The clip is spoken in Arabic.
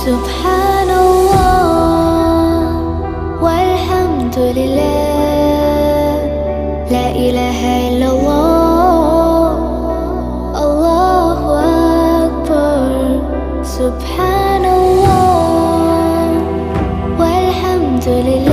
سبحان الله والحمد لله، لا إله إلا الله، الله أكبر. سبحان الله والحمد لله.